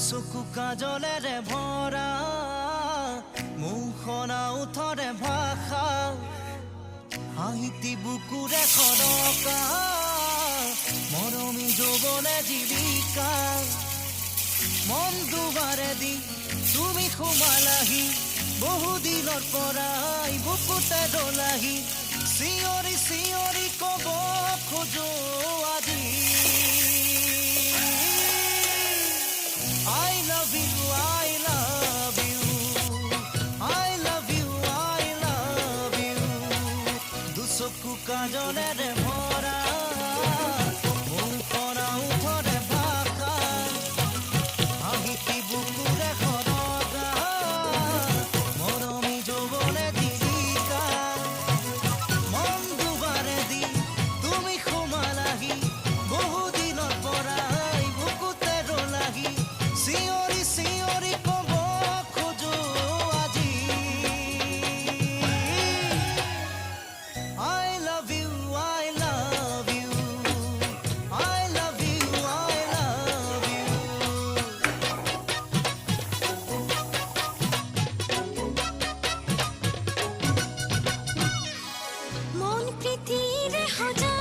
চকু কাজলেৰে ভৰা মুখনা উঠৰে ভাষা সাহিত্য বুকুৰে খৰকা মৰমী যৌৱনে জীৱিকা মন দুবাৰে দি তুমি সোমালাহি বহুদিনৰ পৰাই বুকুতে দলাহি চিঞৰি চিঞৰি কব খোজো আজি I love you, I love you, I love you, I love you. দুচকু কাজলেৰে ভৰা মুখনা উঠৰে ভাষা সাহিত্য বুকুৰে খৰকা মৰমী যৌৱনে জীৱিকা মন দুবাৰে দি তুমি সোমালাহি বহুদিনৰ পৰাই বুকুতে দলাহি চিঞৰি চিঞৰি কব খোজো আজি I love you, I love you, I love you, I love you. মন প্রীতিরে হজা